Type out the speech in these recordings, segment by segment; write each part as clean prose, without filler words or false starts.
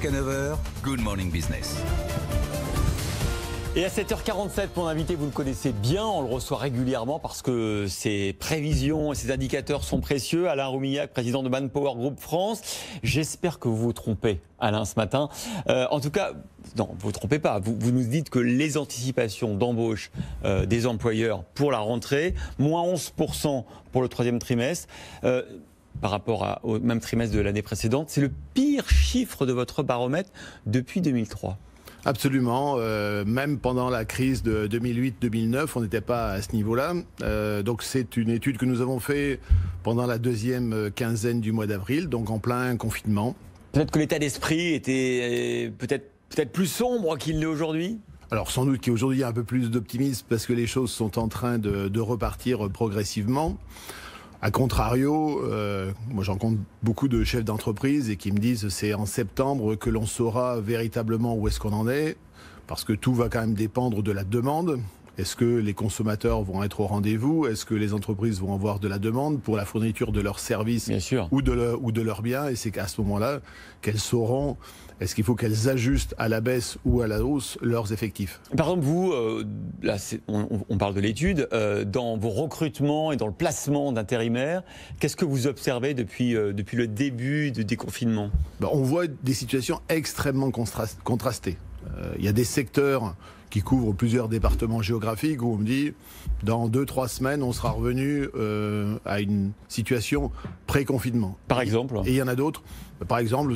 jusqu'à 9h, Good Morning Business. Et à 7h47, mon invité, vous le connaissez bien, on le reçoit régulièrement parce que ses prévisions et ses indicateurs sont précieux. Alain Roumillac, président de Manpower Group France. J'espère que vous vous trompez, Alain, ce matin. En tout cas, non, vous ne vous trompez pas. Vous nous dites que les anticipations d'embauche des employeurs pour la rentrée, moins 11% pour le troisième trimestre, par rapport au même trimestre de l'année précédente, c'est le pire chiffre de votre baromètre depuis 2003. Absolument, même pendant la crise de 2008-2009, on n'était pas à ce niveau-là. Donc c'est une étude que nous avons faite pendant la deuxième quinzaine du mois d'avril, donc en plein confinement. Peut-être que l'état d'esprit était peut-être plus sombre qu'il l'est aujourd'hui ? Alors sans doute qu'aujourd'hui il y a un peu plus d'optimisme parce que les choses sont en train de repartir progressivement. A contrario, moi j'en compte beaucoup de chefs d'entreprise et qui me disent c'est en septembre que l'on saura véritablement où est-ce qu'on en est, parce que tout va quand même dépendre de la demande. Est-ce que les consommateurs vont être au rendez-vous? Est-ce que les entreprises vont avoir de la demande pour la fourniture de leurs services ou de leurs biens? Et c'est qu'à ce moment-là qu'elles sauront, est-ce qu'il faut qu'elles ajustent à la baisse ou à la hausse leurs effectifs? Par exemple, vous, là, on parle de l'étude, dans vos recrutements et dans le placement d'intérimaires, qu'est-ce que vous observez depuis le début du déconfinement? On voit des situations extrêmement contrastées. Il y a des secteurs qui couvrent plusieurs départements géographiques où on me dit dans 2-3 semaines on sera revenu à une situation pré-confinement. Par exemple? Et il y en a d'autres, par exemple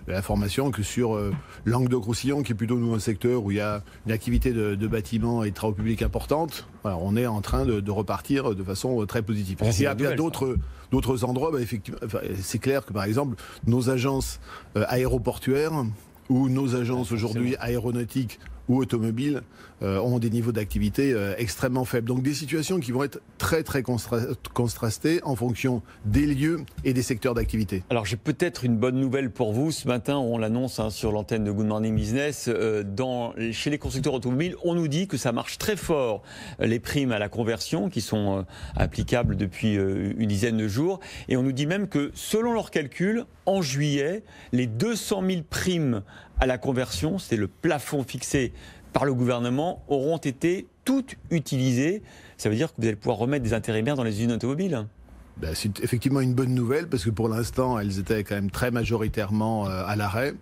l'information que sur Languedoc-Roussillon, qui est plutôt nous un secteur où il y a une activité de bâtiments et de travaux publics importante, voilà, on est en train de repartir de façon très positive. Il y a d'autres endroits, effectivement, c'est clair que par exemple nos agences aéroportuaires ou nos agences aujourd'hui aéronautiques ou automobiles ont des niveaux d'activité extrêmement faibles. Donc des situations qui vont être très très contrastées en fonction des lieux et des secteurs d'activité. Alors j'ai peut-être une bonne nouvelle pour vous. Ce matin, on l'annonce sur l'antenne de Good Morning Business. Chez les constructeurs automobiles, on nous dit que ça marche très fort. Les primes à la conversion qui sont applicables depuis une dizaine de jours. Et on nous dit même que selon leurs calculs, en juillet, les 200 000 primes à la conversion, c'est le plafond fixé par le gouvernement, auront été toutes utilisées. Ça veut dire que vous allez pouvoir remettre des intérimaires dans les usines automobiles? C'est effectivement une bonne nouvelle parce que pour l'instant, elles étaient quand même très majoritairement à l'arrêt.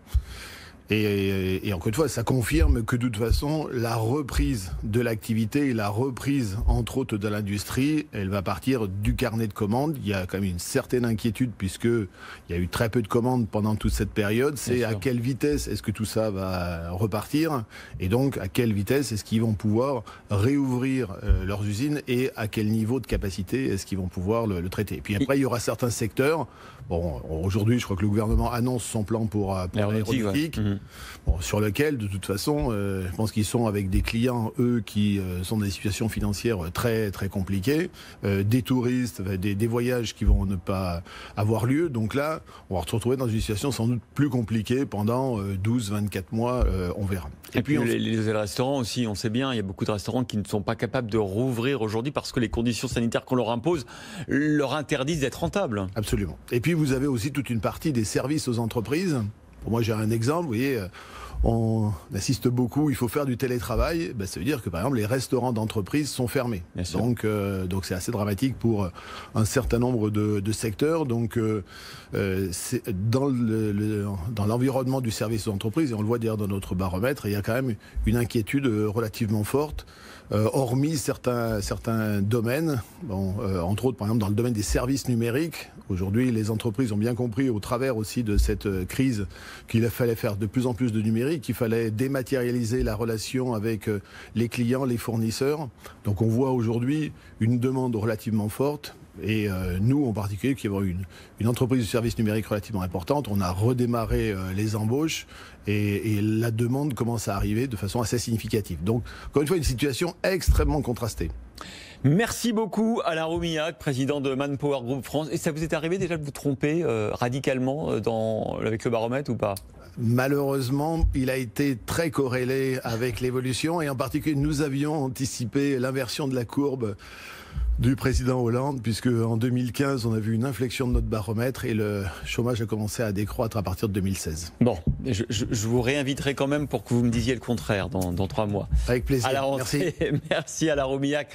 Et encore une fois, ça confirme que de toute façon, la reprise de l'activité et la reprise, entre autres, de l'industrie, elle va partir du carnet de commandes. Il y a quand même une certaine inquiétude puisqu'il y a eu très peu de commandes pendant toute cette période. C'est à quelle vitesse est-ce que tout ça va repartir? Et donc, à quelle vitesse est-ce qu'ils vont pouvoir réouvrir leurs usines et à quel niveau de capacité est-ce qu'ils vont pouvoir le traiter? Et puis après, il y aura certains secteurs. Bon, aujourd'hui, je crois que le gouvernement annonce son plan pour l'aéronautique. Ouais. Bon, sur lequel, de toute façon, je pense qu'ils sont avec des clients, eux, qui sont dans des situations financières très très compliquées, des touristes, des voyages qui vont ne pas avoir lieu. Donc là, on va se retrouver dans une situation sans doute plus compliquée pendant 12-24 mois, on verra. Et puis les restaurants aussi, on sait bien, il y a beaucoup de restaurants qui ne sont pas capables de rouvrir aujourd'hui parce que les conditions sanitaires qu'on leur impose leur interdisent d'être rentables. Absolument. Et puis vous avez aussi toute une partie des services aux entreprises. Pour moi, j'ai un exemple, vous voyez, on assiste beaucoup, il faut faire du télétravail, ça veut dire que par exemple les restaurants d'entreprise sont fermés. Donc c'est assez dramatique pour un certain nombre de secteurs. Donc c'est dans l'environnement du service aux entreprises, et on le voit d'ailleurs dans notre baromètre, il y a quand même une inquiétude relativement forte. Hormis certains domaines, entre autres par exemple dans le domaine des services numériques, aujourd'hui les entreprises ont bien compris au travers aussi de cette crise qu'il fallait faire de plus en plus de numérique, qu'il fallait dématérialiser la relation avec les clients, les fournisseurs. Donc on voit aujourd'hui une demande relativement forte. Et nous, en particulier, qui avons une entreprise de services numériques relativement importante, on a redémarré les embauches et la demande commence à arriver de façon assez significative. Donc, encore une fois, une situation extrêmement contrastée. Merci beaucoup Alain Roumillac, président de Manpower Group France. Et ça vous est arrivé déjà de vous tromper radicalement avec le baromètre ou pas ? Malheureusement, il a été très corrélé avec l'évolution et en particulier, nous avions anticipé l'inversion de la courbe du président Hollande, puisque en 2015, on a vu une inflexion de notre baromètre et le chômage a commencé à décroître à partir de 2016. Bon, je vous réinviterai quand même pour que vous me disiez le contraire dans 3 mois. Avec plaisir. À la rentrée. Merci. Merci Alain Roumillac.